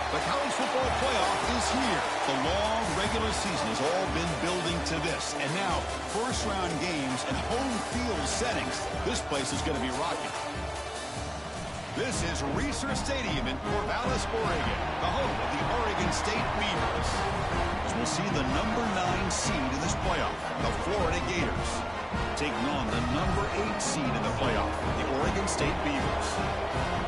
The college football playoff is here. The long regular season has all been building to this. And now, first-round games and home field settings. This place is going to be rocking. This is Reser Stadium in Corvallis, Oregon, the home of the Oregon State Beavers. As we'll see the number 9 seed in this playoff, the Florida Gators, taking on the number 8 seed in the playoff, the Oregon State Beavers.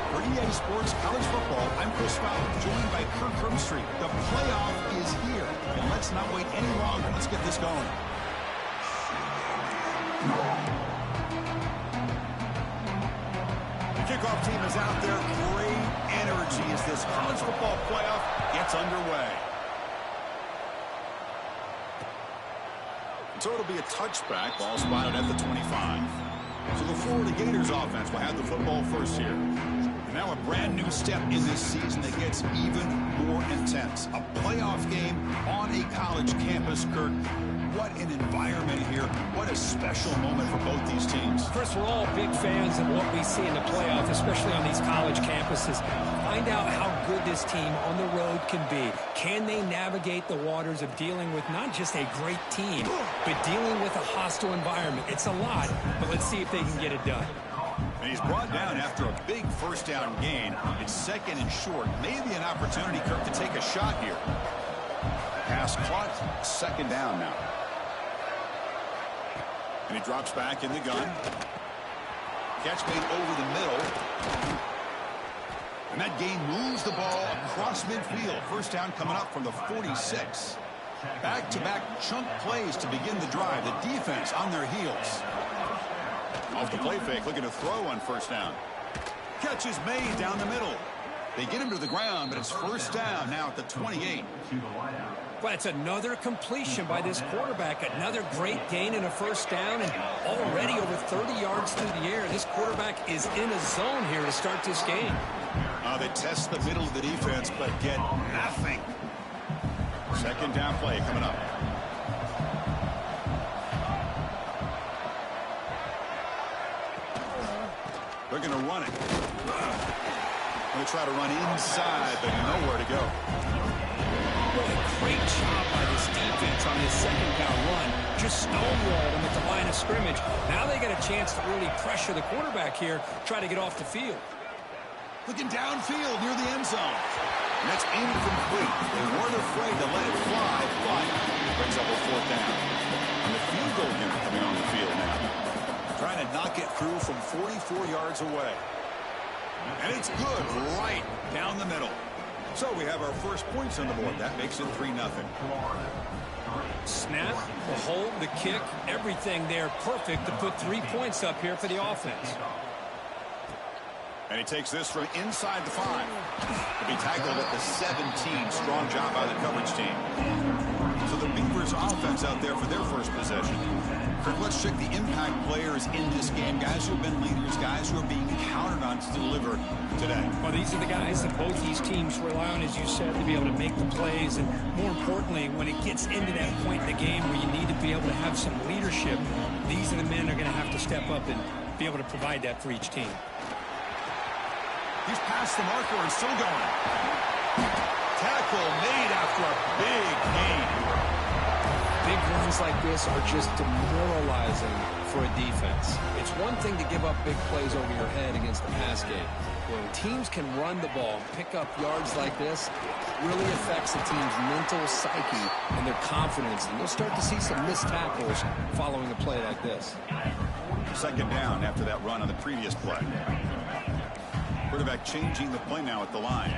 For EA Sports College Football, I'm Chris Fowler, joined by Kirk Herbstreit. The playoff is here, and let's not wait any longer. Let's get this going. The kickoff team is out there. Great energy as this college football playoff gets underway. So it'll be a touchback. Ball spotted at the 25. So the Florida Gators offense will have the football first here. And now a brand new step in this season that gets even more intense. A playoff game on a college campus, Kirk. What an environment here. What a special moment for both these teams. First, we're all big fans of what we see in the playoff, especially on these college campuses. Find out how good this team on the road can be. Can they navigate the waters of dealing with not just a great team, but dealing with a hostile environment? It's a lot, but let's see if they can get it done. And he's brought down after a big first down gain. It's second and short. Maybe an opportunity, Kirk, to take a shot here. Pass caught. Second down now. And he drops back in the gun. Catch made over the middle. And that gain moves the ball across midfield. First down coming up from the 46. Back-to-back chunk plays to begin the drive. The defense on their heels. Off the play fake, looking to throw on first down. Catch is made down the middle. They get him to the ground, but it's first down now at the 28. But it's another completion by this quarterback. Another great gain and a first down, and already over 30 yards through the air. This quarterback is in a zone here to start this game. They test the middle of the defense, but get nothing. Second down play coming up. They're going to run it. They try to run inside, but nowhere to go. What a great job by this defense on this second down run. Just stonewalled them at the line of scrimmage. Now they get a chance to really pressure the quarterback here, try to get off the field. Looking downfield near the end zone. And that's incomplete. They weren't afraid to let it fly, but it brings up a fourth down. And the field goal unit coming on the field now. Trying to knock it through from 44 yards away. And it's good right down the middle. So we have our first points on the board. That makes it 3-0. Snap, the hold, the kick, everything there perfect to put 3 points up here for the offense. And he takes this from inside the 5. To be tackled at the 17. Strong job by the coverage team. So the Beavers offense out there for their first possession. Kirk, let's check the impact players in this game. Guys who have been leaders, guys who are being counted on to deliver today. Well, these are the guys that both these teams rely on, as you said, to be able to make the plays. And more importantly, when it gets into that point in the game where you need to be able to have some leadership, these are the men that are going to have to step up and be able to provide that for each team. He's past the marker and still going. Tackle made after a big gain. Big runs like this are just demoralizing for a defense. It's one thing to give up big plays over your head against the pass game. When teams can run the ball, pick up yards like this, it really affects the team's mental psyche and their confidence. And you'll start to see some missed tackles following a play like this. Second down after that run on the previous play. Quarterback changing the play now at the line.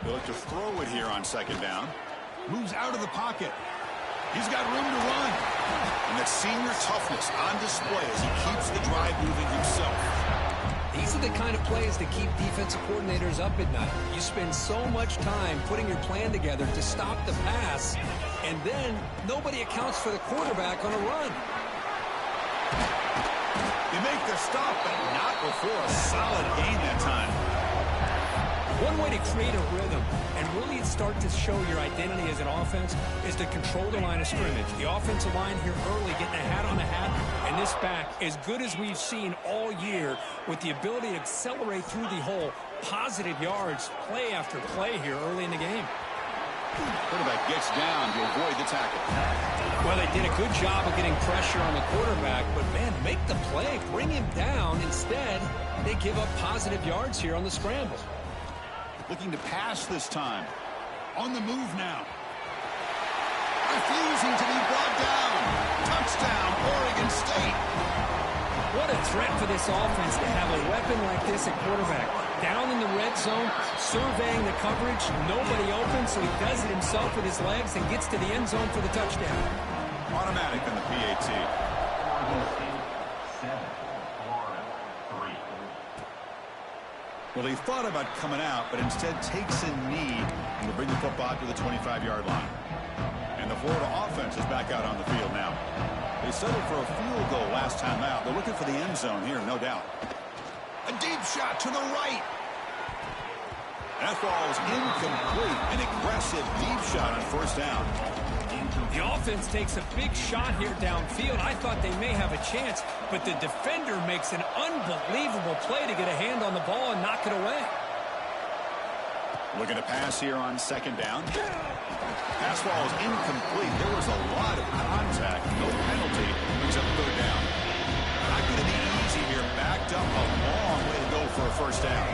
They look to throw it here on second down. Moves out of the pocket. He's got room to run. And that senior toughness on display as he keeps the drive moving himself. These are the kind of plays that keep defensive coordinators up at night. You spend so much time putting your plan together to stop the pass, and then nobody accounts for the quarterback on a run. They make the stop, but not before a solid gain that time. One way to create a rhythm and really start to show your identity as an offense is to control the line of scrimmage. The offensive line here early getting a hat on a hat, and this back, as good as we've seen all year, with the ability to accelerate through the hole, positive yards, play after play here early in the game. Quarterback gets down to avoid the tackle. Well, they did a good job of getting pressure on the quarterback, but, man, make the play. Bring him down. Instead, they give up positive yards here on the scramble. Looking to pass this time. On the move now. Refusing to be brought down. Touchdown, Oregon State. What a threat for this offense to have a weapon like this at quarterback. Down in the red zone, surveying the coverage, nobody open, so he does it himself with his legs and gets to the end zone for the touchdown. Automatic in the PAT. Well, he thought about coming out, but instead takes a knee and will bring the football to the 25-yard line. And the Florida offense is back out on the field now. They settled for a field goal last time out. They're looking for the end zone here, no doubt. A deep shot to the right. That ball is incomplete. An aggressive deep shot on first down. The offense takes a big shot here downfield. I thought they may have a chance, but the defender makes an unbelievable play to get a hand on the ball and knock it away. Looking to pass here on second down. Pass ball is incomplete. There was a lot of contact. No penalty. Brings up third down. Not going to be easy here. Backed up a long way to go for a first down.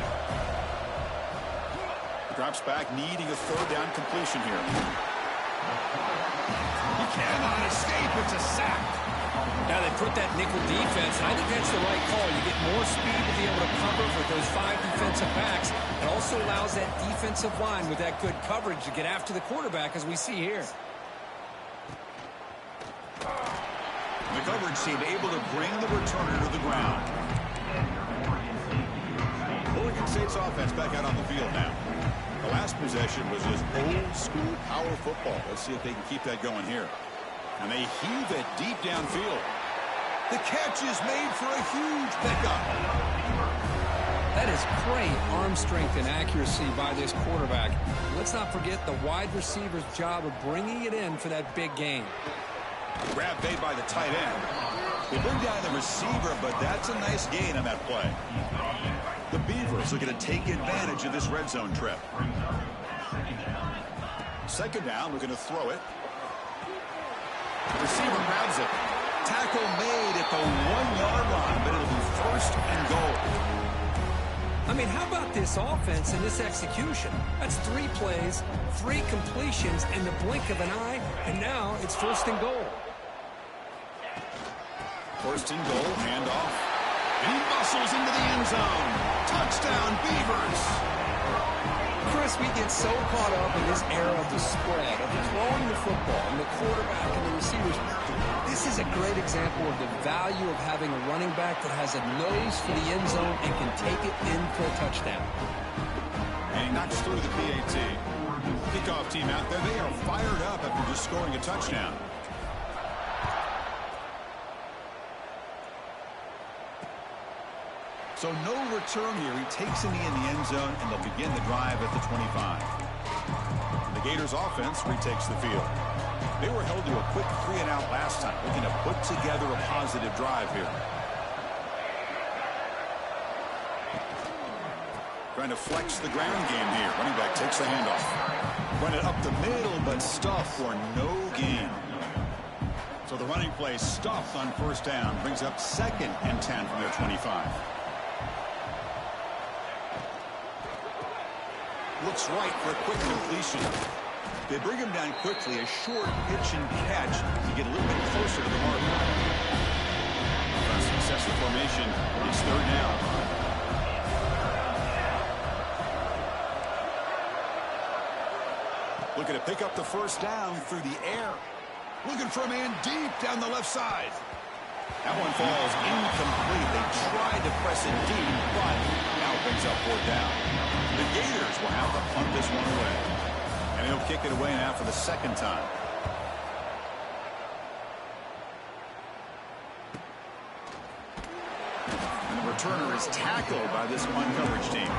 Drops back, needing a third down completion here. He cannot escape. It's a sack. Now they put that nickel defense, and I think that's the right call. You get more speed to be able to cover with those 5 defensive backs. It also allows that defensive line with that good coverage to get after the quarterback, as we see here. The coverage team able to bring the returner to the ground. Oregon State's offense back out on the field now. The last possession was just old-school power football. Let's see if they can keep that going here. And they heave it deep downfield. The catch is made for a huge pickup. That is great arm strength and accuracy by this quarterback. Let's not forget the wide receiver's job of bringing it in for that big gain. Grab made by the tight end. They bring down the receiver, but that's a nice gain on that play. The Beavers are going to take advantage of this red zone trip. Second down, we're going to throw it. The receiver grabs it. Tackle made at the 1-yard line, but it'll be first and goal. I mean, how about this offense and this execution? That's 3 plays, 3 completions in the blink of an eye, and now it's first and goal. First and goal, handoff. And he muscles into the end zone. Touchdown, Beavers. Chris, we get so caught up in this era of the spread, of throwing the football, and the quarterback and the receivers. This is a great example of the value of having a running back that has a nose for the end zone and can take it in for a touchdown. And he knocks through the PAT. Kickoff team out there, they are fired up after just scoring a touchdown. So no return here. He takes in the end zone, and they'll begin the drive at the 25. The Gators offense retakes the field. They were held to a quick 3-and-out last time, looking to put together a positive drive here. Trying to flex the ground game here. Running back takes the handoff. Run it up the middle, but stuffed for no gain. So the running play stuffed on first down. Brings up 2nd and 10 from their 25. Looks right for a quick completion. They bring him down quickly, a short pitch and catch to get a little bit closer to the mark. Successful formation. It's third down. Looking to pick up the first down through the air. Looking for a man deep down the left side. That one falls incomplete. They tried to press it deep, but now it brings up fourth down. The Gators will have to punt this one away. And he'll kick it away now for the second time. And the returner is tackled by this one coverage team.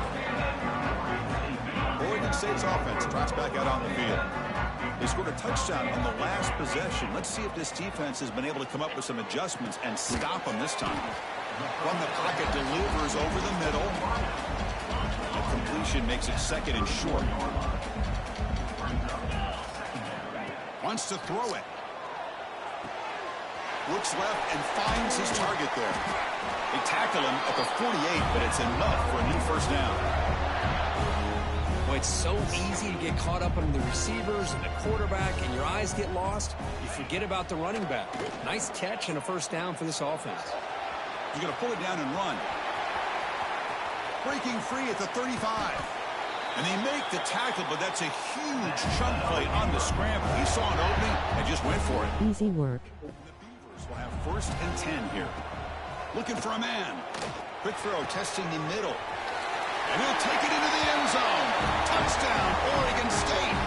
Oregon State's offense drops back out on the field. They scored a touchdown on the last possession. Let's see if this defense has been able to come up with some adjustments and stop them this time. From the pocket, delivers over the middle. A completion makes it 2nd and short. Wants to throw it. Looks left and finds his target there. They tackle him at the 48, but it's enough for a new first down. Well, it's so easy to get caught up on the receivers and the quarterback, and your eyes get lost. You forget about the running back. Nice catch and a first down for this offense. He's going to pull it down and run. Breaking free at the 35. And they make the tackle, but that's a huge chunk play on the scramble. He saw an opening and just went for it. Easy work. The Beavers will have 1st and 10 here. Looking for a man. Quick throw, testing the middle. And he'll take it into the end zone. Touchdown, Oregon State.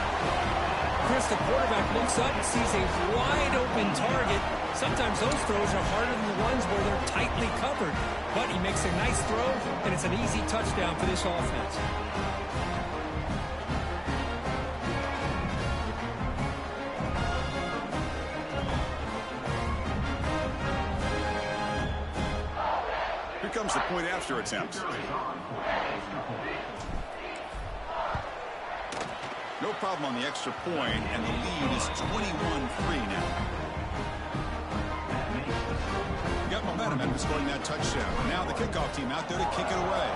Chris, the quarterback looks up and sees a wide-open target. Sometimes those throws are harder than the ones where they're tightly covered. But he makes a nice throw, and it's an easy touchdown for this offense. Here comes the point after attempt. No problem on the extra point, and the lead is 21-3 now. Got momentum after scoring that touchdown. Now the kickoff team out there to kick it away.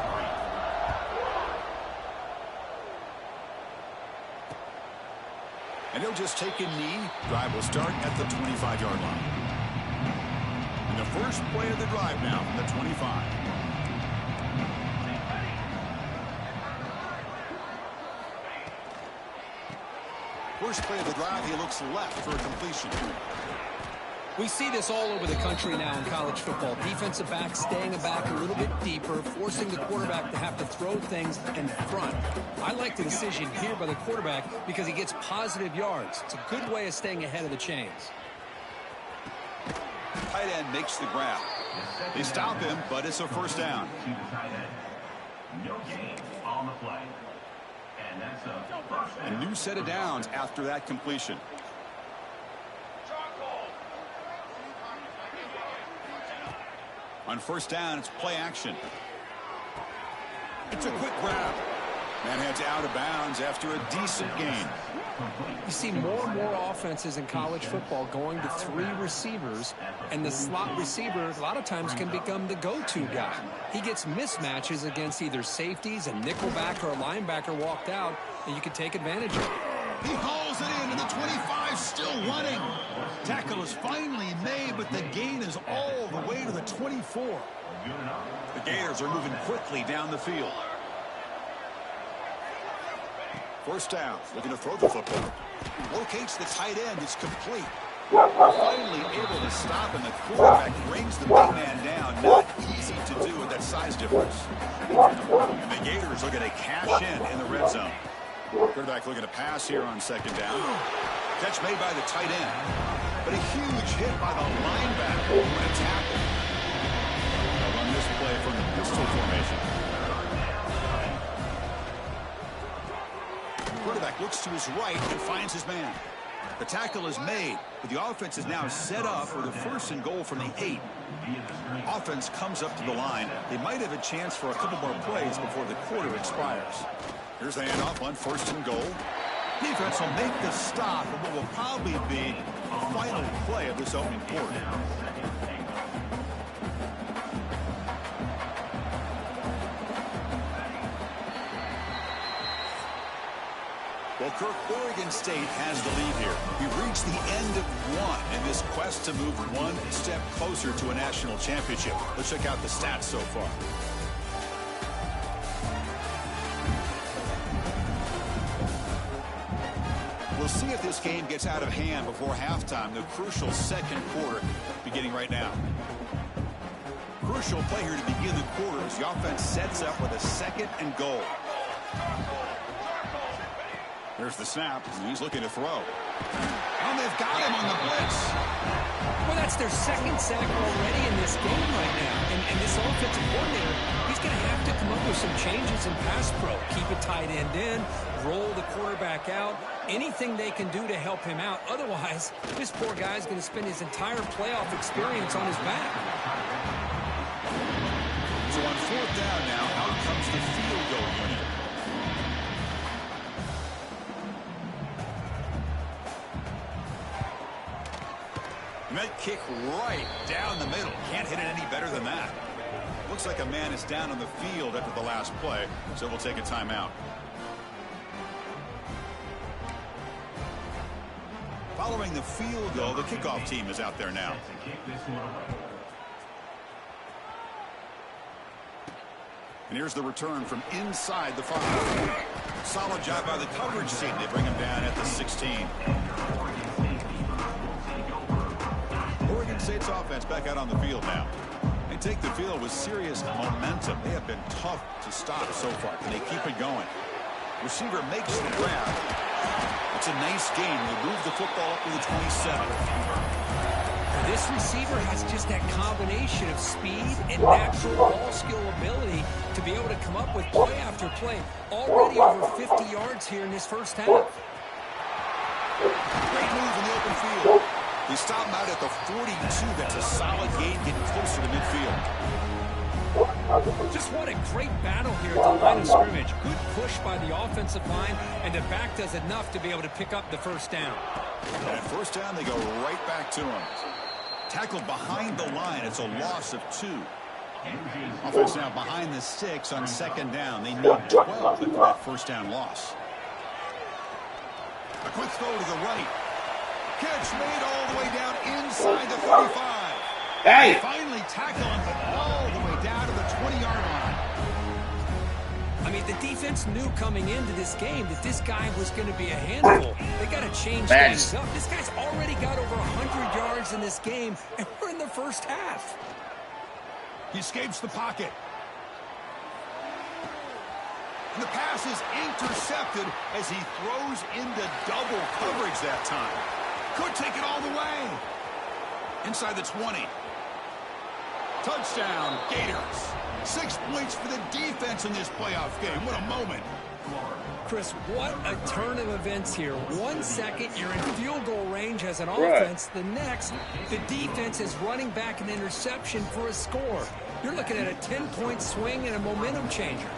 And he'll just take a knee. Drive will start at the 25-yard line. And the first play of the drive now from the 25. First play of the drive, he looks left for a completion. We see this all over the country now in college football. Defensive backs staying back a little bit deeper, forcing the quarterback to have to throw things in front. I like the decision here by the quarterback because he gets positive yards. It's a good way of staying ahead of the chains. Tight end makes the grab. They stop him, but it's a first down. No gain on the play. And that's a first down. A new set of downs after that completion. On first down, it's play action. It's a quick grab. Man heads out of bounds after a decent gain. You see more and more offenses in college football going to 3 receivers, and the slot receiver a lot of times can become the go-to guy. He gets mismatches against either safeties, a nickelback, or a linebacker walked out, and you can take advantage of it. He hauls it in, and the 25 still running. Tackle is finally made, but the gain is all the way to the 24. The Gators are moving quickly down the field. First down, looking to throw the football. Locates the tight end, it's complete. Finally able to stop, and the quarterback brings the big man down. Not easy to do with that size difference. And the Gators looking to cash in the red zone. Quarterback looking to pass here on second down. Catch made by the tight end. But a huge hit by the linebacker when a tackle. They'll run this play from the pistol formation. Quarterback looks to his right and finds his man. The tackle is made, but the offense is now set up for the 1st and goal from the 8. Offense comes up to the line. They might have a chance for a couple more plays before the quarter expires. Here's the handoff on 1st and goal. Defense will make the stop for what will probably be the final play of this opening quarter. Well, Kirk, Oregon State has the lead here. We've reached the end of one in this quest to move one step closer to a national championship. Let's check out the stats so far. We'll see if this game gets out of hand before halftime, the crucial second quarter beginning right now. Crucial play here to begin the quarter as the offense sets up with a 2nd and goal. There's the snap, and he's looking to throw. And they've got him on the blitz. Well, that's their second sack already in this game right now. And this offensive coordinator, he's going to have to come up with some changes in pass pro. Keep a tight end in, roll the quarterback out, anything they can do to help him out. Otherwise, this poor guy's going to spend his entire playoff experience on his back. So on fourth down now, out comes the field goal unit. And that kick right down the middle. Can't hit it any better than that. Looks like a man is down on the field after the last play, so we'll take a timeout. Following the field goal, the kickoff team is out there now. And here's the return from inside the 5. Solid job by the coverage team. They bring him down at the 16. Oregon State's offense back out on the field now. They take the field with serious momentum. They have been tough to stop so far. Can they keep it going? Receiver makes the grab. It's a nice game. They move the football up to the 27. This receiver has just that combination of speed and natural ball skill ability to be able to come up with play after play. Already over 50 yards here in this first half. Great move in the open field. They stop him out at the 42. That's a solid gain, getting closer to midfield. Just what a great battle here at the line of scrimmage. Good push by the offensive line, and the back does enough to be able to pick up the first down. And at first down, they go right back to him. Tackled behind the line. It's a loss of 2. Offense now behind the 6 on second down. They need 12 after that first down loss. A quick throw to the right. Catch made all the way down inside the 45. Hey! They finally tackle him all the way down to the 20-yard line. I mean, the defense knew coming into this game that this guy was going to be a handful. They got to change things up. This guy's already got over 100 yards in this game, and we're in the first half. He escapes the pocket. And the pass is intercepted as he throws into double coverage that time. Could take it all the way. Inside the 20. Touchdown, Gators. 6 points for the defense in this playoff game. What a moment. Chris, what a turn of events here. 1 second, you're in field goal range as an offense. The next, the defense is running back an interception for a score. You're looking at a 10-point swing and a momentum changer.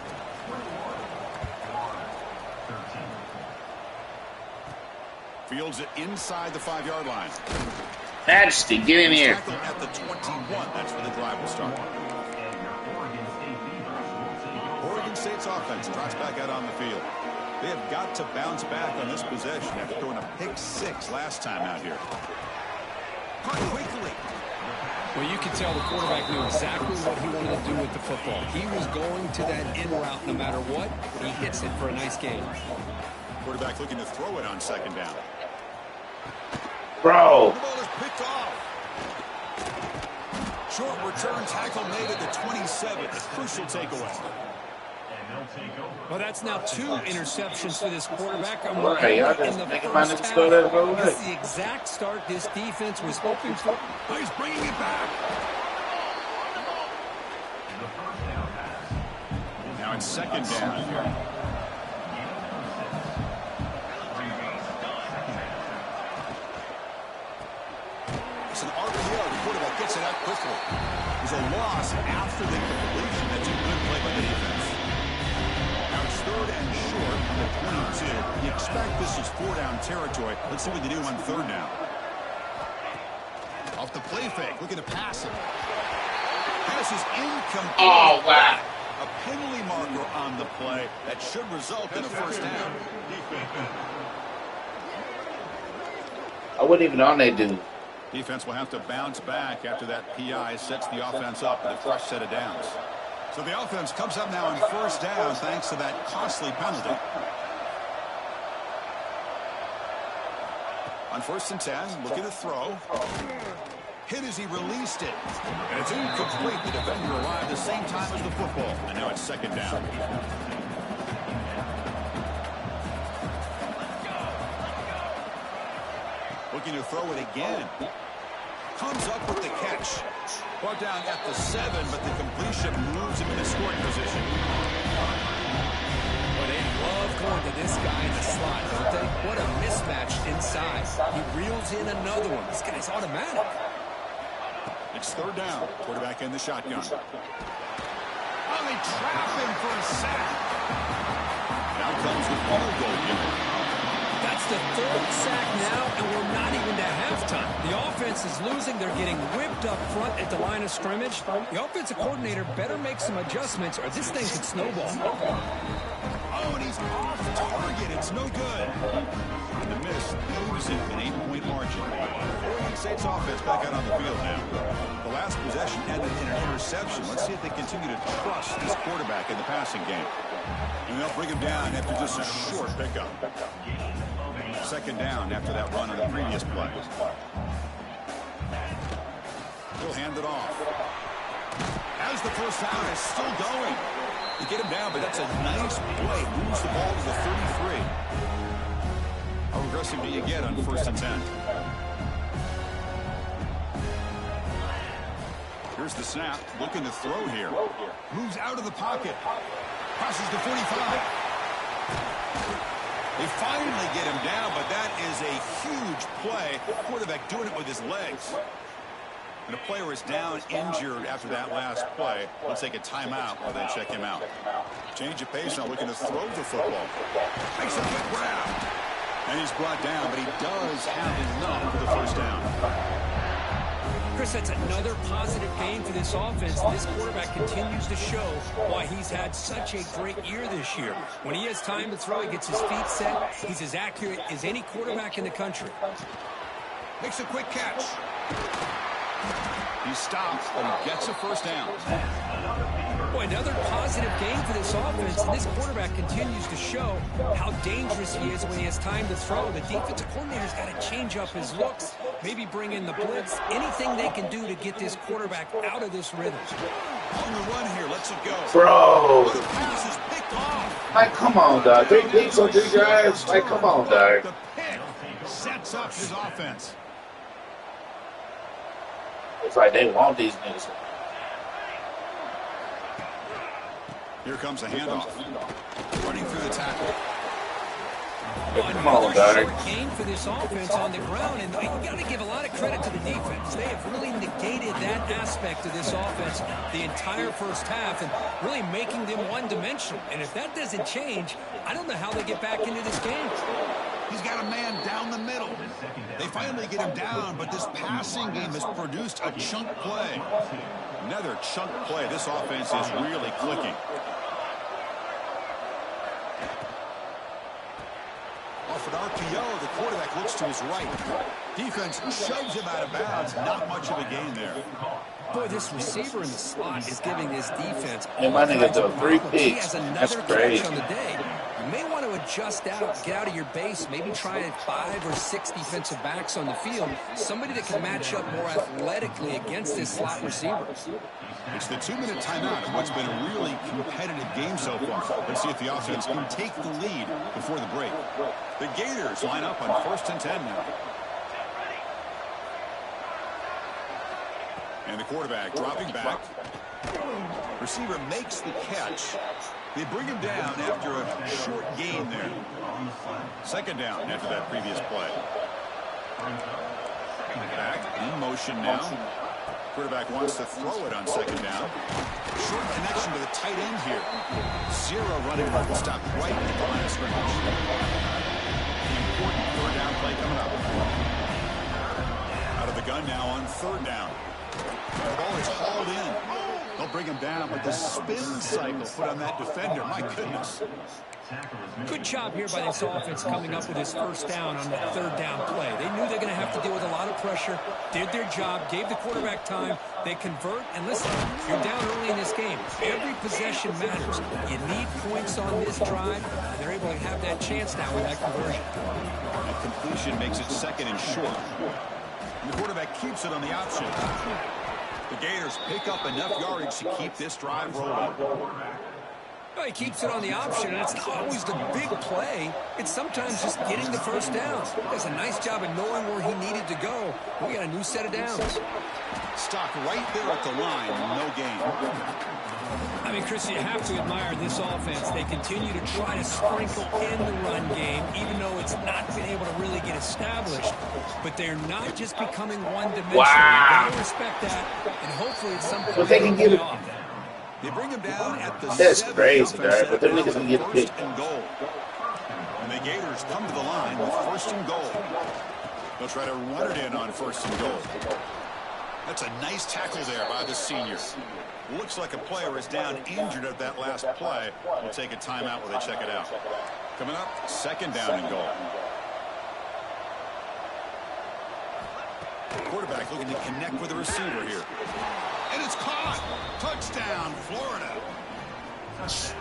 Fields it inside the 5-yard line. Majesty, get in here. Tackle at the 21. That's where the drive will start. Oregon State's offense drops back out on the field. They have got to bounce back on this possession after throwing a pick 6 last time out here. Cut quickly. Well, you can tell the quarterback knew exactly what he wanted to do with the football. He was going to that in route no matter what. He hits it for a nice gain. Quarterback looking to throw it on second down. Bro. The ball is picked off. Short return tackle made at the 27. A crucial takeaway. Well, that's now 2 interceptions for this quarterback. Okay, y'all just making my niggas go that way. That's the exact start this defense was hoping for. Oh, he's bringing it back. Now it's second down. It's an RPO. The quarterback gets it out quickly. There's a loss after the completion. That's a good play by the defense. Now it's third and short on the 22. You expect this is 4-down territory. Let's see what they do on third down. Off the play fake, looking to pass it. Pass is incomplete. Oh, wow. A penalty marker on the play that should result in a first down. I wasn't even on that dude. Defense will have to bounce back after that PI sets the offense up with a fresh set of downs. So the offense comes up now on first down thanks to that costly penalty. On 1st and 10, looking to throw. Hit as he released it. And it's incomplete. The defender arrived at the same time as the football. And now it's second down. Looking to throw it again. Comes up with the catch. Brought down at the 7, but the completion moves him into scoring position. Well, they love going to this guy in the slot, don't they? What a mismatch inside. He reels in another one. This guy's automatic. It's third down. Quarterback in the shotgun. Oh, they trap him for a sack. Now comes the field goal giver. That's the third sack now, and we're not even to halftime. The offense is losing. They're getting whipped up front at the line of scrimmage. The offensive coordinator better make some adjustments, or this thing could snowball. Oh, and he's off target. It's no good. The miss leaves it an 8-point margin. Oregon State's offense back out on the field now. The last possession ended in an interception. Let's see if they continue to trust this quarterback in the passing game. And they'll bring him down after just a short pickup. Second down after that run on the previous play. He'll hand it off. As the first down is still going. You get him down, but that's a nice play. Moves the ball to the 33. How aggressive do you get on 1st and 10? Here's the snap. Looking to throw here. Moves out of the pocket. Passes to 45. They finally get him down, but that is a huge play. Quarterback doing it with his legs. And the player is down injured after that last play. We'll take a timeout while they check him out. Change of pace now, looking to throw the football. Makes a good grab. And he's brought down, but he does have enough for the first down. Chris, that's another positive gain for this offense. This quarterback continues to show why he's had such a great year this year. When he has time to throw, he gets his feet set. He's as accurate as any quarterback in the country. Makes a quick catch. He stops, but he gets a first down. Boy, another positive gain for this offense, and this quarterback continues to show how dangerous he is when he has time to throw. The defensive coordinator's got to change up his looks, maybe bring in the blitz, anything they can do to get this quarterback out of this rhythm. On the run here, lets it go. Bro. The pass is picked off. Like, come on, dog. 3 picks on 3 drives. Like, come on, dog. The pick sets up his offense. It's like they want these niggas. Here comes a handoff. Running through the tackle. Come on, dog. Short gain for this offense on the ground, and you got to give a lot of credit to the defense. They have really negated that aspect of this offense the entire first half and really making them one-dimensional. And if that doesn't change, I don't know how they get back into this game. He's got a man down the middle. They finally get him down, but this passing game has produced a chunk play. Another chunk play. This offense is really clicking. Off an RPO, the quarterback looks to his right. Defense shoves him out of bounds. Not much of a gain there. Boy, this receiver in the slot is giving this defense Yeah, my nigga threw 3 He has picks. another That's catch crazy. on the day. You may want to adjust out, get out of your base, maybe try 5 or 6 defensive backs on the field, somebody that can match up more athletically against this slot receiver. It's the 2-minute timeout of what's been a really competitive game so far. Let's see if the offense can take the lead before the break. The Gators line up on 1st and 10 now. And the quarterback dropping back. Receiver makes the catch. They bring him down after a short gain there. Second down after that previous play. Back in motion now. Quarterback wants to throw it on second down. Short connection to the tight end here. 0 running room. Stop right at the line of scrimmage. The important third down play coming up. Out of the gun now on 3rd down. The ball is hauled in. They'll bring him down, but the spin cycle put on that defender, my goodness. Good job here by this offense coming up with his first down on that 3rd down play. They knew they're going to have to deal with a lot of pressure, did their job, gave the quarterback time. They convert, and listen, you're down early in this game. Every possession matters. You need points on this drive, and they're able to have that chance now with that conversion. That completion makes it 2nd and short. And the quarterback keeps it on the option. The Gators pick up enough yardage to keep this drive rolling. Well, he keeps it on the option, and it's not always the big play. It's sometimes just getting the first down. He does a nice job of knowing where he needed to go. We got a new set of downs. Stock right there at the line, no gain. I mean, Chris, you have to admire this offense. They continue to try to sprinkle in the run game, even though it's not been able to really get established. But they're not just becoming one-dimensional. Wow. You got to respect that, and hopefully it's something But they can get it. They bring him down at the That's 7. crazy, Offense man. But them niggas can get first picked. and goal. And the Gators come to the line with first and goal. They'll try to run it in on first and goal. That's a nice tackle there by the senior. Looks like a player is down injured at that last play. We'll take a timeout while they check it out. Coming up, second down and goal. Quarterback looking to connect with the receiver here. And it's caught. Touchdown, Florida.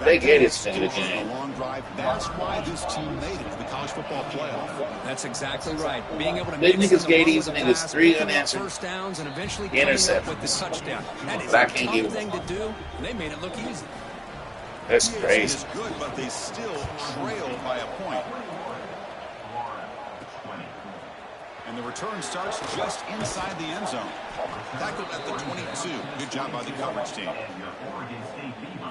They get it in the game. A long drive. That's why this team made it to the college football playoff. That's exactly right. Being able to They mix niggas in the gave run these with the niggas pass, 3 picking up unanswered first downs, and eventually coming up interceptions. with the touchdown. That is But I a can't tough give it. thing to do. And they made it look easy. That's PHC crazy. is good, but they still trail by a point. And the return starts just inside the end zone. Tackled at the 22. Good job by the coverage team.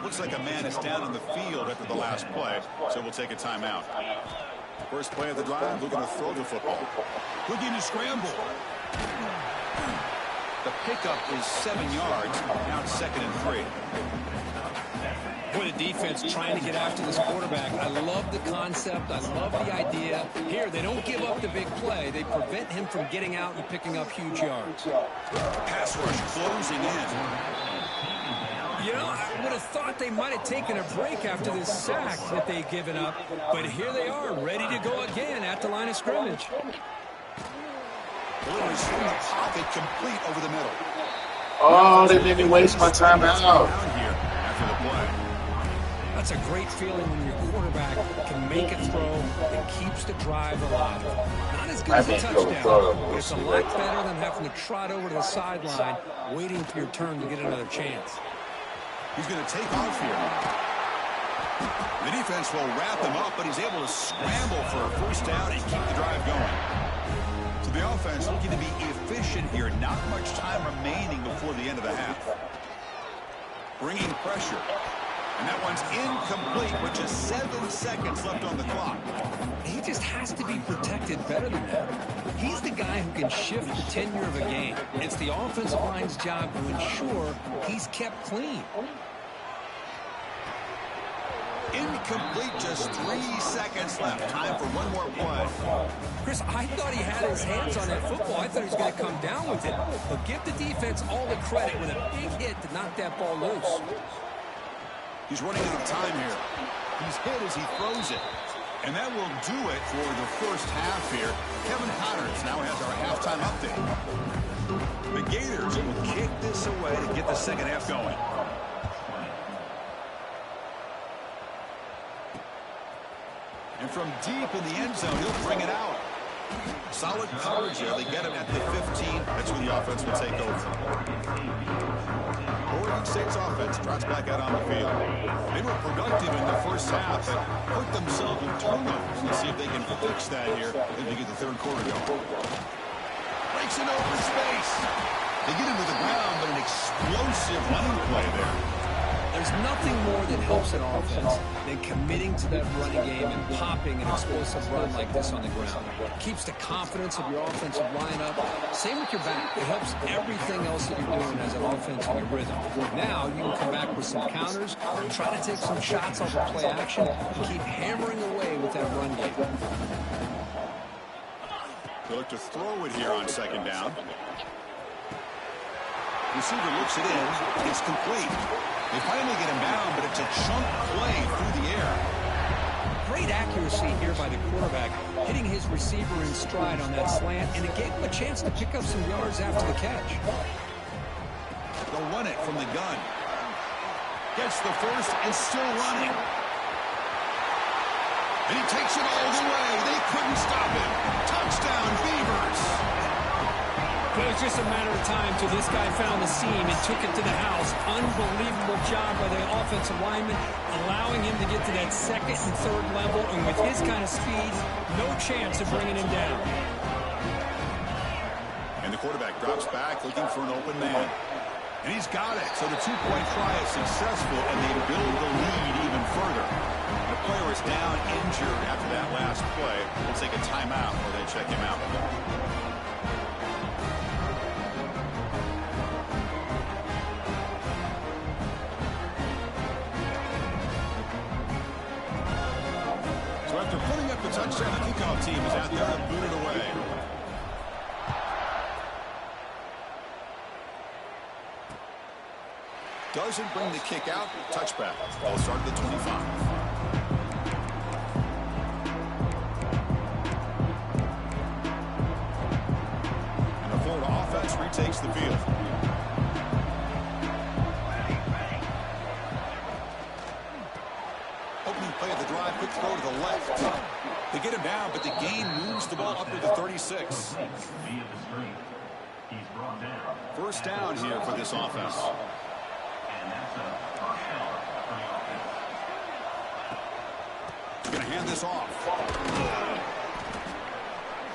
Looks like a man is down on the field after the last play, so we'll take a timeout. First play of the drive, looking to throw the football. Looking to scramble. The pickup is 7 yards. Now it's 2nd and 3. Boy, the defense trying to get after this quarterback. I love the concept. I love the idea. Here, they don't give up the big play. They prevent him from getting out and picking up huge yards. Pass rush closing in. You know, I would have thought they might have taken a break after this sack that they've given up. But here they are, ready to go again at the line of scrimmage. Delivers from the pocket, complete over the middle. Oh, they made me waste my time out. Down here after the play. That's a great feeling when your quarterback can make a throw and keeps the drive alive. Not as good as a touchdown, but it's a lot better than having to trot over to the sideline, waiting for your turn to get another chance. He's going to take off here. The defense will wrap him up, but he's able to scramble for a first down and keep the drive going. So the offense looking to be efficient here. Not much time remaining before the end of the half. Bringing pressure. And that one's incomplete with just 7 seconds left on the clock. He just has to be protected better than that. He's the guy who can shift the tenure of a game. It's the offensive line's job to ensure he's kept clean. Incomplete, just 3 seconds left. Time for one more play. Chris, I thought he had his hands on that football. I thought he was going to come down with it. But give the defense all the credit with a big hit to knock that ball loose. He's running out of time here. He's hit as he throws it. And that will do it for the first half here. Kevin Connors now has our halftime update. The Gators will kick this away to get the second half going. And from deep in the end zone, he'll bring it out. Solid coverage here. They get him at the 15. That's when the offense will take over. Oregon State's offense drops back out on the field. They were productive in the first half, but hurt themselves in turnovers. Let's see if they can fix that here as we get the third quarter going. Breaks it over space. They get him to the ground, but an explosive running play there. There's nothing more that helps an offense than committing to that running game and popping an explosive run like this on the ground. It keeps the confidence of your offensive line up. Same with your back. It helps everything else that you're doing as an offense in your rhythm. Now you can come back with some counters, try to take some shots off of play action, and keep hammering away with that run game. They look to throw it here on second down. Receiver looks it in. It's complete. They finally get him down, but it's a chunk play through the air. Great accuracy here by the quarterback, hitting his receiver in stride on that slant, and it gave him a chance to pick up some yards after the catch. They'll run it from the gun. Gets the first and still running. And he takes it all the way. They couldn't stop him. Touchdown, Beavers. It was just a matter of time till this guy found the seam and took it to the house. Unbelievable job by the offensive lineman, allowing him to get to that second and third level. And with his kind of speed, no chance of bringing him down. And the quarterback drops back looking for an open man. And he's got it. So the two-point try is successful, and they build the lead even further. The player is down injured after that last play. We'll take a timeout while they check him out. After putting up the touchdown, the kickoff team is out there and booted away. Doesn't bring the kick out. Touchback. Ball started at the 25. And the Florida offense retakes the field. Opening play of the drive, quick throw to the left. They get him down, but the gain moves the ball up to the 36. First down here for this offense. Going to hand this off.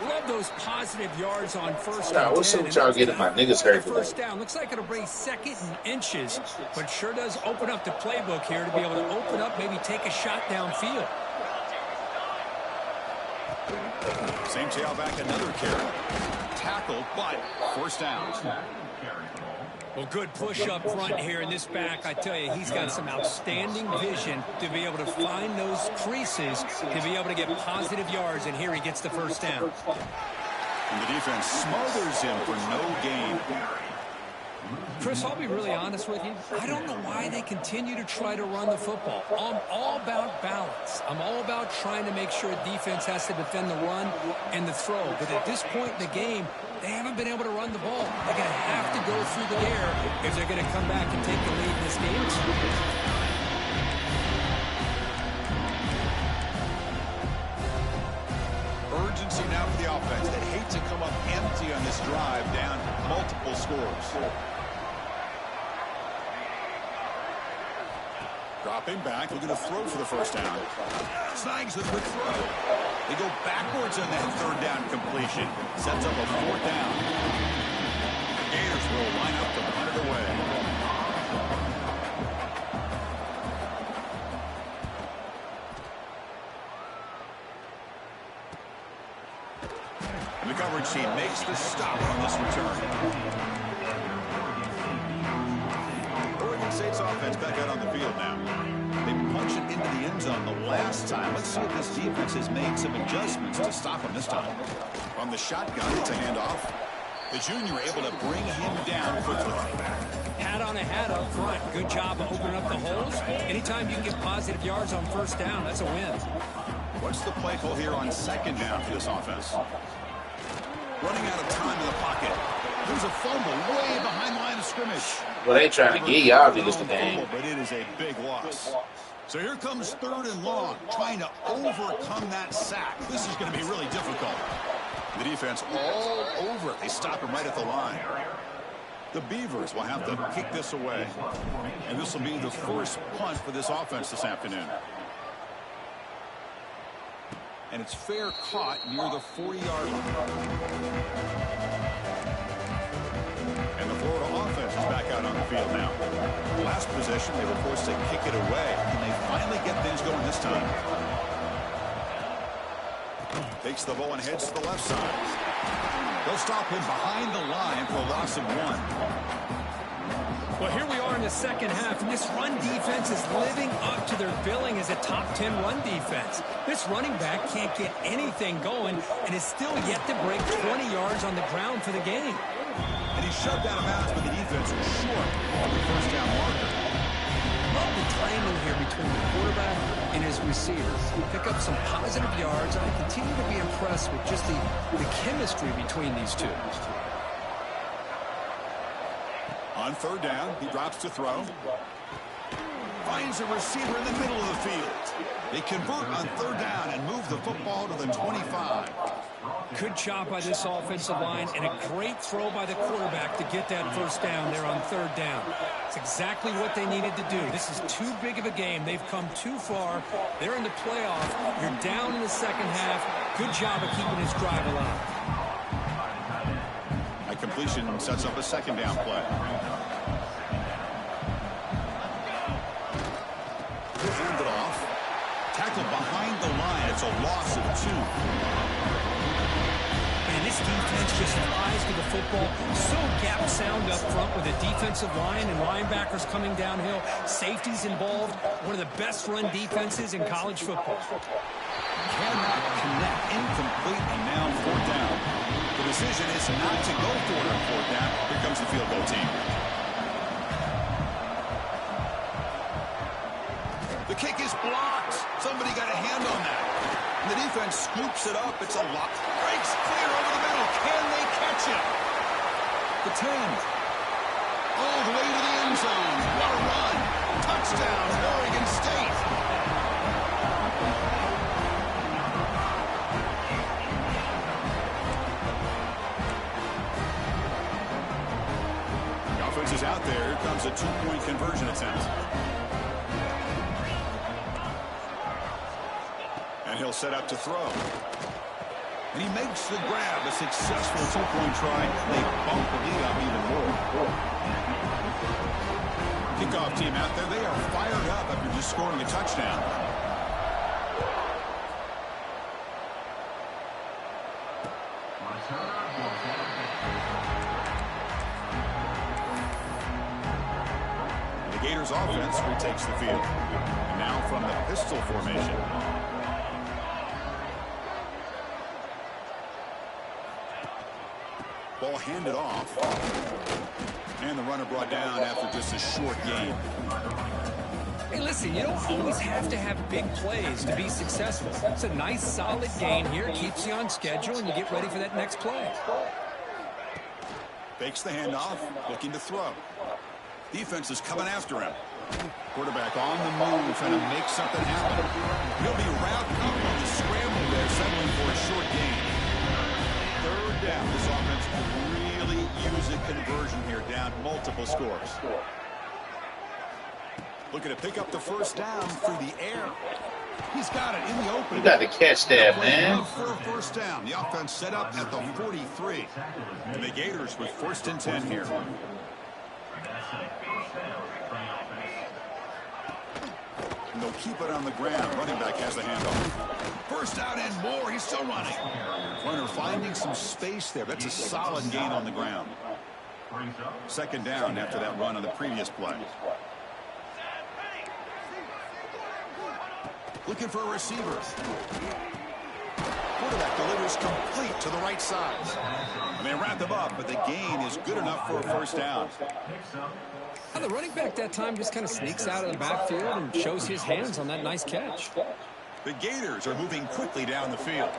Love those positive yards on first down. What's up with y'all getting my niggas hurt today? First down. Looks like it'll bring second and inches, but sure does open up the playbook here to be able to open up, maybe take a shot downfield. Same tailback, another carry. Tackle, but first down. Well, good push up front here in this back. I tell you, he's got some outstanding vision to be able to find those creases, to be able to get positive yards, and here he gets the first down. And the defense smothers him for no gain. Chris, I'll be really honest with you. I don't know why they continue to try to run the football. I'm all about balance. I'm all about trying to make sure defense has to defend the run and the throw. But at this point in the game, they haven't been able to run the ball. They're going to have to go through the air if they're going to come back and take the lead in this game. Urgency now for the offense. They hate to come up empty on this drive, down multiple scores. Dropping back, looking to throw for the first down. Snags the quick throw. They go backwards on that third down completion. Sets up a fourth down. The Gators will line up to punt it away. And the coverage team makes the stop on this return. Oregon State's offense back out on the field now. They punched it into the end zone the last time. Let's see if this defense has made some adjustments to stop him this time. From the shotgun, it's a handoff. The junior able to bring him down quickly. Hat on a hat up front. Good job of opening up the holes. Anytime you can get positive yards on first down, that's a win. What's the play call here on second down for this offense? Running out of time in the pocket. There's a fumble way behind the line of scrimmage. Well, they trying to get y'all niggas the game. But it is a big loss. So here comes third and long, trying to overcome that sack. This is going to be really difficult. The defense all over it. They stop him right at the line. The Beavers will have to kick this away. And this will be the first punt for this offense this afternoon. And it's fair caught near the 40-yard line. And the Florida offense is back out on the field now. Last possession, they were forced to kick it away. And they finally get things going this time. Takes the ball and heads to the left side. They'll stop him behind the line for a loss of 1. Well, here we are in the second half, and this run defense is living up to their billing as a top 10 run defense. This running back can't get anything going and is still yet to break 20 yards on the ground for the game. And he shoved out of bounds, but the defense was short on the first down marker. Love the timing here between the quarterback and his receivers. Pick up some positive yards, and I continue to be impressed with just the chemistry between these two. On third down, he drops to throw. Finds a receiver in the middle of the field. They convert on third down and move the football to the 25. Good job by this offensive line and a great throw by the quarterback to get that first down there on third down. It's exactly what they needed to do. This is too big of a game. They've come too far. They're in the playoff. You're down in the second half. Good job of keeping this drive alive. A completion sets up a second down play. Hand it off. Tackled behind the line. It's a loss of 2. And this defense just flies to the football. So gap sound up front with a defensive line and linebackers coming downhill. Safeties involved. One of the best run defenses in college football. Cannot connect. Incomplete, and now 4th down. The decision is not to go for it on 4th down. Here comes the field goal team. The kick is blocked. Somebody got a hand on that. And the defense scoops it up. It's a lock. Breaks clear over the middle. Can they catch it? The 10. All the way to the end zone. What a run. Touchdown, Oregon State. The offense is out there. Here comes a 2-point conversion attempt. And he'll set up to throw. And he makes the grab. A successful 2-point try. They bump the lead up even more. Kickoff team out there. They are fired up after just scoring a touchdown. The Gators offense retakes the field. And now from the pistol formation. Ball handed off. And the runner brought down after just a short gain. Hey, listen, you don't always have to have big plays to be successful. It's a nice, solid gain here. Keeps you on schedule, and you get ready for that next play. Fakes the handoff, looking to throw. Defense is coming after him. Quarterback on the move, trying to make something happen. He'll be wrapped up on the scramble there, settling for a short gain. 3rd down. This offense can really use a conversion here, down multiple scores. Looking to pick up the first down through the air. He's got it in the open. You got to catch that, man. For a first down. The offense set up at the 43. And the Gators with 1st and 10 here. And they'll keep it on the ground. Running back has the handoff. First down and more. He's still running. Runner finding some space there. That's a solid gain on the ground. 2nd down after that run on the previous play. Looking for a receiver. Quarterback delivers complete to the right side. And they wrap them up, but the gain is good enough for a first down. The running back that time just kind of sneaks out of the backfield and shows his hands on that nice catch. The Gators are moving quickly down the field.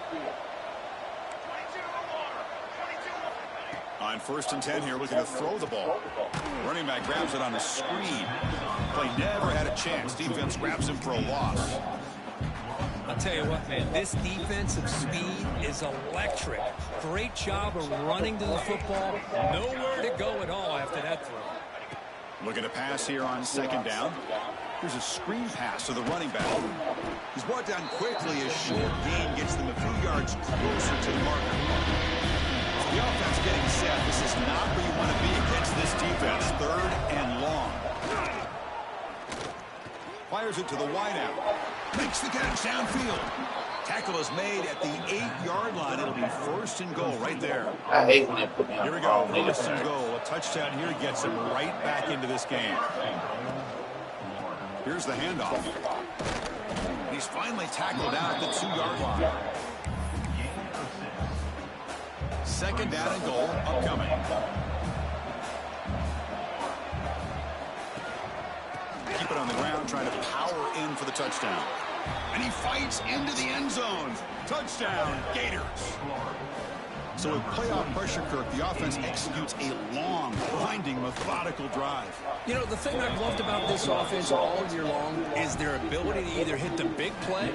On 1st and 10 here, looking to throw the ball. Running back grabs it on a screen. Play never had a chance. Defense grabs him for a loss. I'll tell you what, man, this defensive speed is electric. Great job of running to the football. Nowhere to go at all after that throw. Looking to pass here on 2nd down. Here's a screen pass to the running back. He's brought down quickly. A short gain gets them a few yards closer to the marker. So the offense getting set. This is not where you want to be against this defense. 3rd and long. Fires it to the wideout. Makes the catch downfield. Tackle is made at the 8-yard line. It'll be 1st and goal right there. I hate when they put me on. Here we go. 1st and goal. A touchdown here gets him right back into this game. Here's the handoff. He's finally tackled out at the 2-yard line. 2nd down and goal upcoming. Keep it on the ground, trying to power in for the touchdown. And he fights into the end zone. Touchdown, Gators. So with playoff pressure, Kirk, the offense executes a long, grinding, methodical drive. You know, the thing I've loved about this offense all year long is their ability to either hit the big play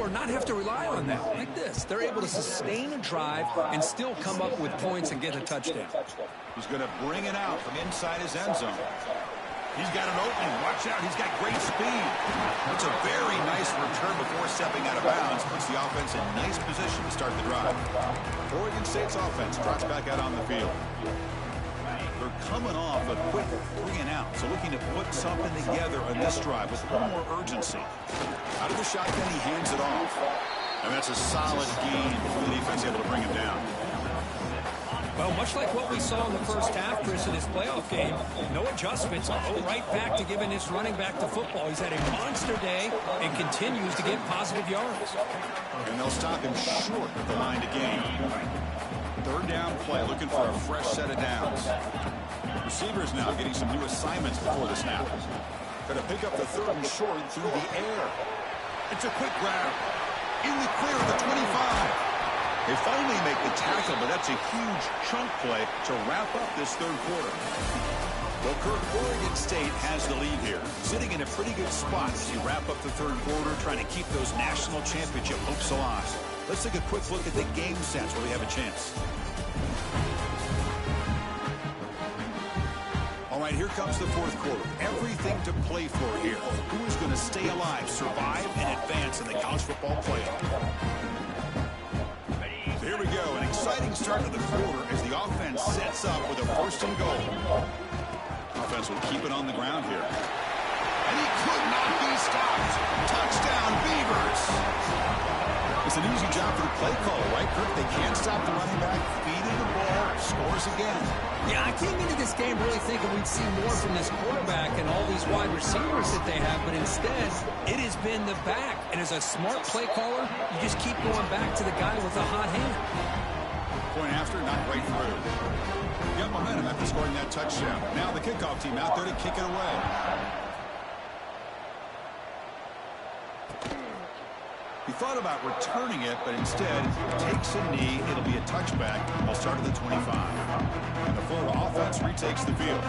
or not have to rely on that. Like this, they're able to sustain a drive and still come up with points and get a touchdown. He's going to bring it out from inside his end zone. He's got an opening. Watch out. He's got great speed. It's a very nice return before stepping out of bounds. Puts the offense in nice position to start the drive. Oregon State's offense drops back out on the field. They're coming off a quick 3 and out, so looking to put something together on this drive with a little more urgency. Out of the shotgun, he hands it off. And that's a solid gain before the defense able to bring him down. Well, much like what we saw in the first half, Chris, in this playoff game, no adjustments. Go right back to giving this running back to football. He's had a monster day and continues to get positive yards. And they'll stop him short of the line to gain. Third down play, looking for a fresh set of downs. Receivers now getting some new assignments before the snap. Going to pick up the third and short through the air. It's a quick grab. In the clear of the 25. They finally make the tackle, but that's a huge chunk play to wrap up this third quarter. Well, Kirk, Oregon State has the lead here, sitting in a pretty good spot as you wrap up the third quarter, trying to keep those national championship hopes alive. Let's take a quick look at the game sets where we have a chance. All right, here comes the fourth quarter. Everything to play for here. Who is going to stay alive, survive, and advance in the college football playoff? Here we go, an exciting start to the quarter as the offense sets up with a first and goal. Offense will keep it on the ground here. And he could not be stopped. Touchdown, Beavers. It's an easy job for the play caller, right, Kirk? They can't stop the running back, feeding the ball, scores again. Yeah, I came into this game really thinking we'd see more from this quarterback and all these wide receivers that they have, but instead, it has been the back. And as a smart play caller, you just keep going back to the guy with a hot hand. Point after, not right through. Got momentum after scoring that touchdown. Now the kickoff team out there to kick it away. He thought about returning it, but instead takes a knee. It'll be a touchback. They'll start at the 25. And the Florida offense retakes the field.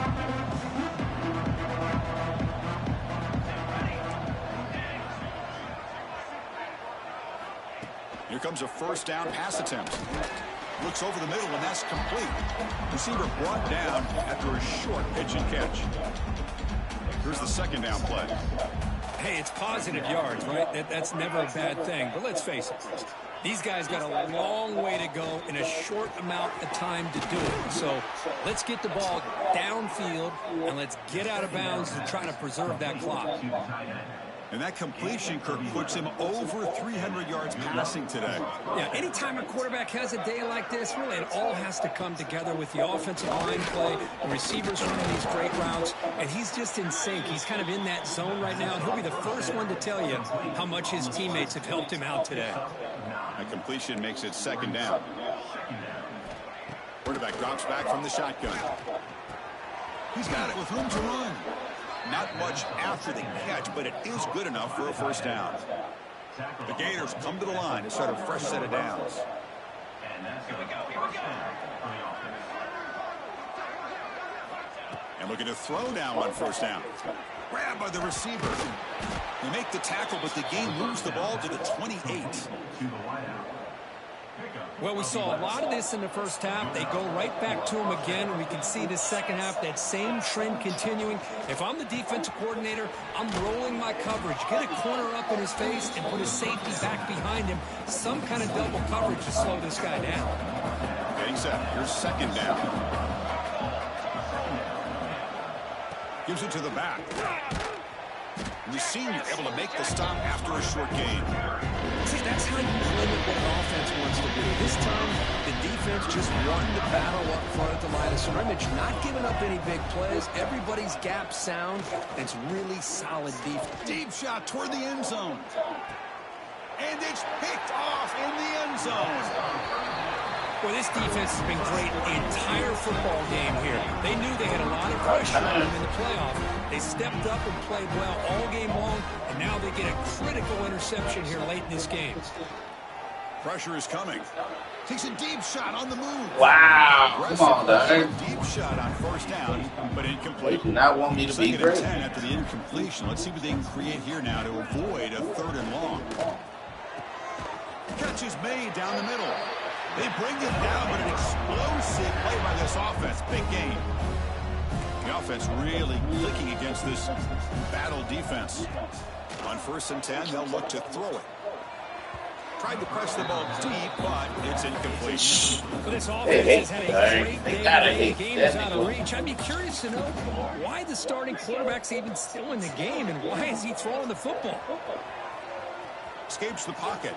Here comes a first down pass attempt. Looks over the middle, and that's complete. Receiver brought down after a short pitch and catch. Here's the second down play. Hey, it's positive yards, right? That's never a bad thing. But let's face it, these guys got a long way to go in a short amount of time to do it. So let's get the ball downfield, and let's get out of bounds to try to preserve that clock. And that completion, Kirk, puts him over 300 yards passing today. Yeah, anytime a quarterback has a day like this, really it all has to come together with the offensive line play, the receivers running these great routes, and he's just in sync. He's kind of in that zone right now, and he'll be the first one to tell you how much his teammates have helped him out today. That completion makes it second down. Quarterback drops back from the shotgun. He's got it with room to run. Not much after the catch, but it is good enough for a first down. The Gators come to the line to start a fresh set of downs. And looking to throw now on first down. Grabbed by the receiver. They make the tackle, but the game moves the ball to the 28. Well, we saw a lot of this in the first half. They go right back to him again. We can see the second half, that same trend continuing. If I'm the defensive coordinator, I'm rolling my coverage. Get a corner up in his face and put his safety back behind him. Some kind of double coverage to slow this guy down. Getting set. Here's second down. Gives it to the back. The senior able to make the stop after a short gain. See, that's how you limit what an offense wants to do. This time, the defense just won the battle up front at the line of scrimmage, not giving up any big plays. Everybody's gap sound. It's really solid defense. Deep shot toward the end zone. And it's picked off in the end zone. Well, this defense has been great the entire football game here. They knew they had a lot of pressure on them in the playoff. They stepped up and played well all game long, and now they get a critical interception here late in this game. Pressure is coming. Takes a deep shot on the move. Wow. Come on, dog. Deep shot on first down, but incomplete. They do not want me to be great. 2nd and 10 after the incompletion. Let's see what they can create here now to avoid a 3rd and long. Catch is made down the middle. They bring it down, but an explosive play by this offense. Big game. The offense really clicking against this battle defense. On 1st and 10, they'll look to throw it. Tried to press the ball deep, but it's incomplete. Well, this offense has had a great day. The game is out of reach. I'd be curious to know why the starting quarterback's even still in the game, and why is he throwing the football? Escapes the pocket.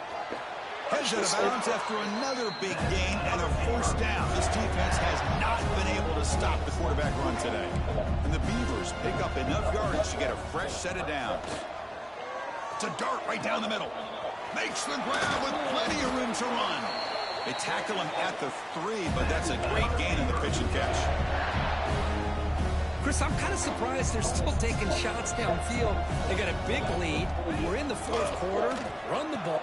Heads out of bounds after another big gain and a 1st down. This defense has not been able to stop the quarterback run today. And the Beavers pick up enough yards to get a fresh set of downs. It's a dart right down the middle. Makes the grab with plenty of room to run. They tackle him at the 3, but that's a great gain in the pitch and catch. Chris, I'm kind of surprised they're still taking shots downfield. They got a big lead. We're in the 4th quarter. Run the ball.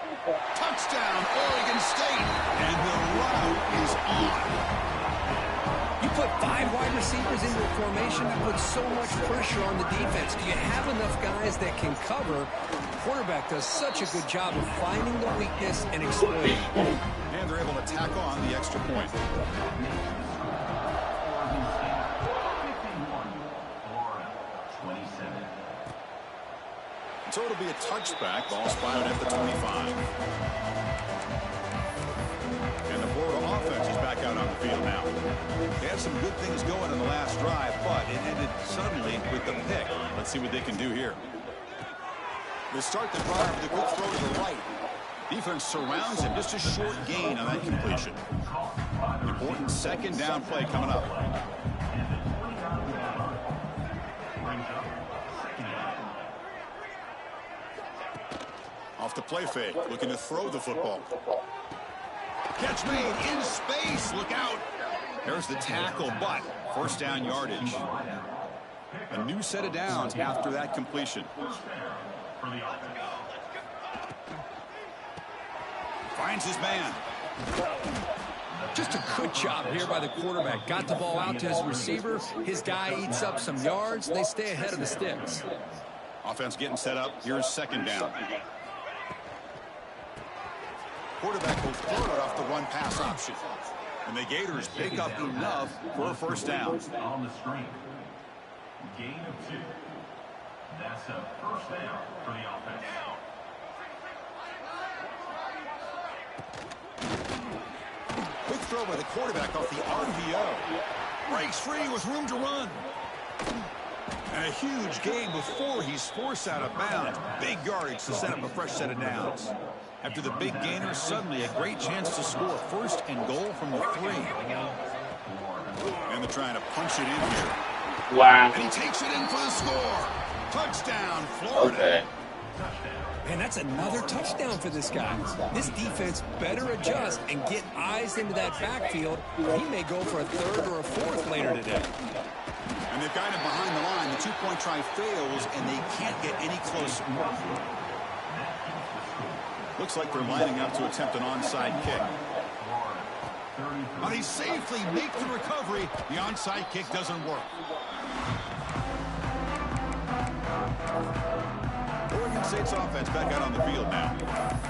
Touchdown, Oregon State. And the route is on. You put 5 wide receivers into a formation, that puts so much pressure on the defense. Do you have enough guys that can cover? The quarterback does such a good job of finding the weakness and exploiting. And they're able to tack on the extra point. So it'll be a touchback. Ball spotted at the 25. And the Florida offense is back out on the field now. They had some good things going in the last drive, but it ended suddenly with the pick. Let's see what they can do here. They start the drive with a quick throw to the right. Defense surrounds him. Just a short gain on that completion. Important 2nd down play coming up. Off the play fake, looking to throw the football. Catch made in space. Look out. There's the tackle, but 1st down yardage. A new set of downs after that completion. Finds his man. Just a good job here by the quarterback. Got the ball out to his receiver. His guy eats up some yards. They stay ahead of the sticks. Offense getting set up. Here's 2nd down. Quarterback will throw it off the run-pass option. And the Gators pick up enough for a 1st down. On the screen. Gain of 2. That's a 1st down for the offense. Quick throw by the quarterback off the RPO. Breaks free with room to run. And a huge gain before he's forced out of bounds. Big yardage to set up a fresh set of downs. After the big gainer, suddenly a great chance to score 1st and goal from the 3. And they're trying to punch it in here. Wow. And he takes it in for the score. Touchdown, Florida. Okay. Man, that's another touchdown for this guy. This defense better adjust and get eyes into that backfield. He may go for a 3rd or a 4th later today. And they've got him behind the line. The 2-point try fails, and they can't get any closer. Looks like they're lining up to attempt an onside kick. But he safely makes the recovery. The onside kick doesn't work. Oregon State's offense back out on the field now.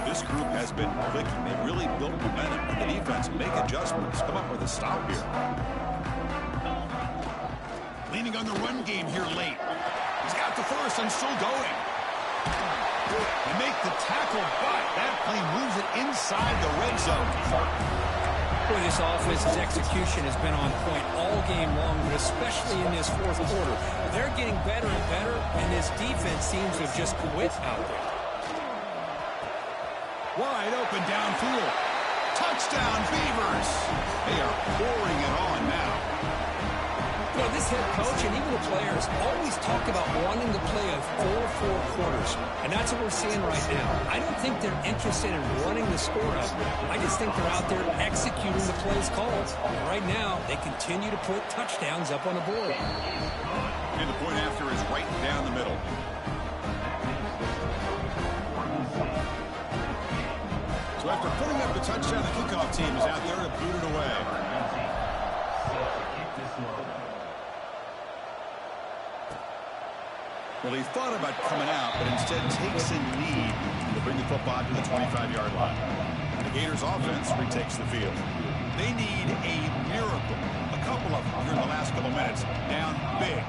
This group has been clicking. They really built momentum. The defense make adjustments. Come up with a stop here. Leaning on the run game here late. He's got the 1st and still going. They make the tackle, but that play moves it inside the red zone. Boy, this offense's execution has been on point all game long, but especially in this 4th quarter. They're getting better and better, and this defense seems to have just quit out there. Wide open downfield. Touchdown, Beavers. They are pouring it on now. You know, this head coach and even the players always talk about wanting to play a full 4 quarters, and that's what we're seeing right now. I don't think they're interested in running the score up. I just think they're out there executing the plays called. And right now, they continue to put touchdowns up on the board. And the point after is right down the middle. So after putting up the touchdown, the kickoff team is out there to boot it away. Well, he thought about coming out, but instead takes a knee to bring the football to the 25-yard line. The Gators offense retakes the field. They need a miracle. A couple of them here in the last couple minutes. Down big.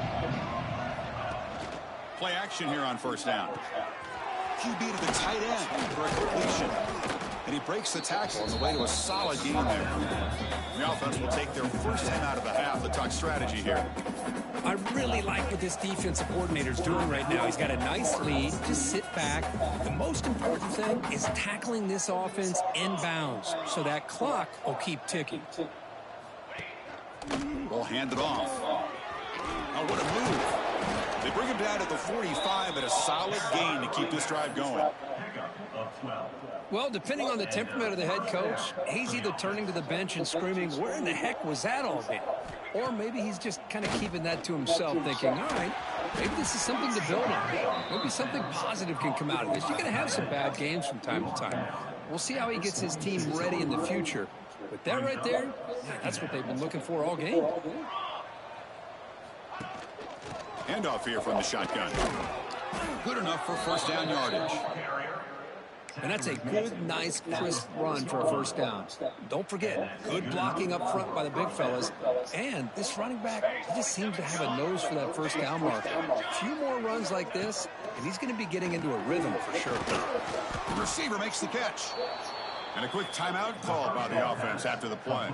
Play action here on first down. QB to the tight end for a completion. And he breaks the tackle on the way to a solid gain there. The offense will take their first time out of the half. The talk strategy here. I really like what this defensive coordinator is doing right now. He's got a nice lead. Just sit back. The most important thing is tackling this offense inbounds so that clock will keep ticking. We'll hand it off. Oh, what a move. They bring him down at the 45 at a solid gain to keep this drive going. Well, depending on the temperament of the head coach, he's either turning to the bench and screaming, where in the heck was that all day? Or maybe he's just kind of keeping that to himself, thinking, all right, maybe this is something to build on. Maybe something positive can come out of this. You're going to have some bad games from time to time. We'll see how he gets his team ready in the future. But that right there, that's what they've been looking for all game. Handoff here from the shotgun. Good enough for first down yardage. And that's a good, nice, crisp run for a first down. Don't forget, good blocking up front by the big fellas. And this running back, he just seems to have a nose for that first down mark. A few more runs like this, and he's going to be getting into a rhythm for sure. The receiver makes the catch. And a quick timeout called by the offense after the play.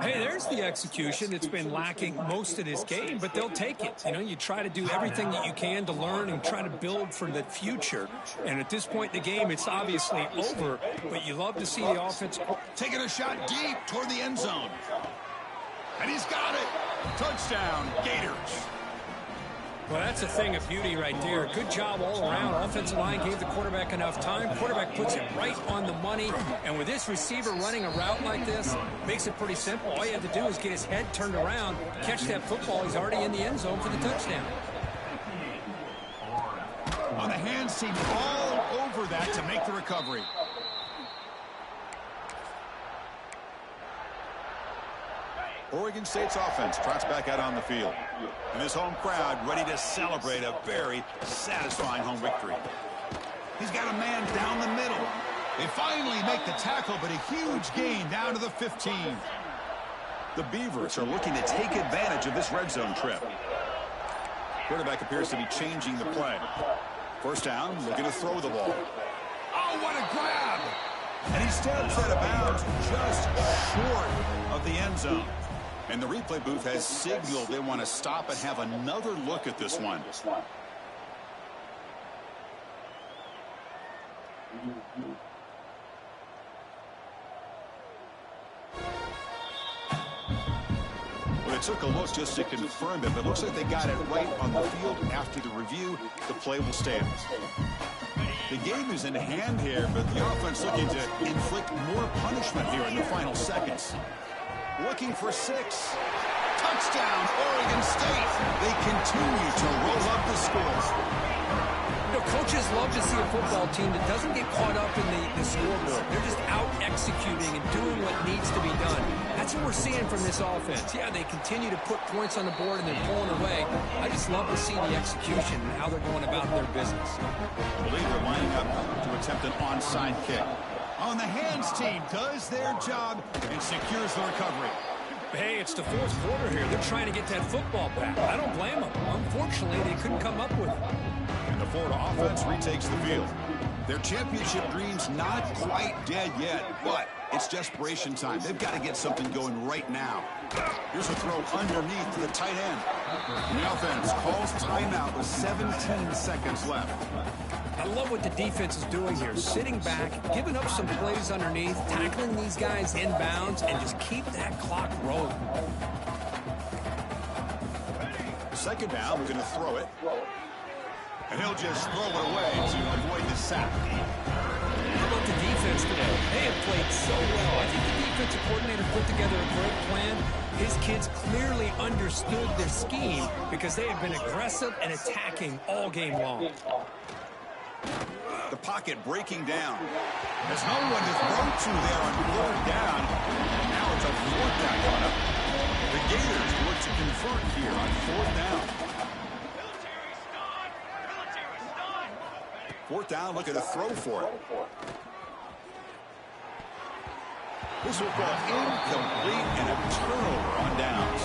Hey, there's the execution. It's been lacking most of this game, but they'll take it. You know, you try to do everything that you can to learn and try to build for the future. And at this point in the game, it's obviously over, but you love to see the offense taking a shot deep toward the end zone. And he's got it. Touchdown, Gators. Well, that's a thing of beauty right there. Good job all around. Offensive line gave the quarterback enough time. Quarterback puts it right on the money. And with this receiver running a route like this, makes it pretty simple. All you have to do is get his head turned around, catch that football. He's already in the end zone for the touchdown. On the hands team, all over that to make the recovery. Oregon State's offense trots back out on the field. And this home crowd ready to celebrate a very satisfying home victory. He's got a man down the middle. They finally make the tackle, but a huge gain down to the 15. The Beavers are looking to take advantage of this red zone trip. Quarterback appears to be changing the play. First down, looking to throw the ball. Oh, what a grab! And he steps out of bounds just short of the end zone. And the replay booth has signaled they want to stop and have another look at this one. Well, it took a look just to confirm it, but it looks like they got it right on the field. After the review, the play will stand. The game is in hand here, but the offense looking to inflict more punishment here in the final seconds. Looking for 6. Touchdown, Oregon State. They continue to roll up the score. You know, coaches love to see a football team that doesn't get caught up in the scoreboard. They're just out executing and doing what needs to be done. That's what we're seeing from this offense. Yeah, they continue to put points on the board and they're pulling away. I just love to see the execution and how they're going about their business. I believe they're lining up to attempt an onside kick. On the hands team does their job and secures the recovery. Hey, it's the fourth quarter here. They're trying to get that football back. I don't blame them. Unfortunately, they couldn't come up with it. And the Florida offense retakes the field. Their championship dreams not quite dead yet, but it's desperation time. They've got to get something going right now. Here's a throw underneath to the tight end. And the offense calls timeout with 17 seconds left. I love what the defense is doing here. Sitting back, giving up some plays underneath, tackling these guys inbounds, and just keep that clock rolling. second down, we're going to throw it. And he'll just throw it away to avoid the sack. How about the defense today? They have played so well. I think the defensive coordinator put together a great plan. His kids clearly understood their scheme because they have been aggressive and attacking all game long. The pocket breaking down. There's no one to throw to there on third down. Now it's a fourth down coming up. The Gators look to convert here on fourth down. Fourth down, look at a throw for it. This will go incomplete and a turnover on downs.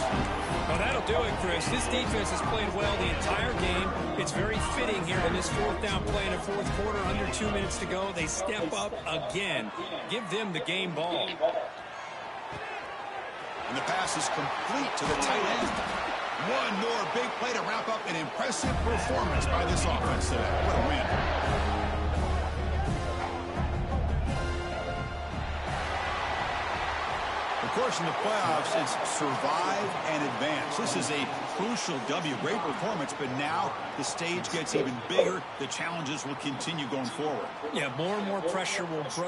Well, that'll do it, Chris. This defense has played well the entire game. It's very fitting here in this fourth down play in the fourth quarter. Under 2 minutes to go. They step up again. Give them the game ball. And the pass is complete to the tight end. One more big play to wrap up an impressive performance by this offense today. What a win. Of course, in the playoffs, it's survive and advance. This is a crucial W. Great performance, but now the stage gets even bigger. The challenges will continue going forward. Yeah, more and more pressure will grow.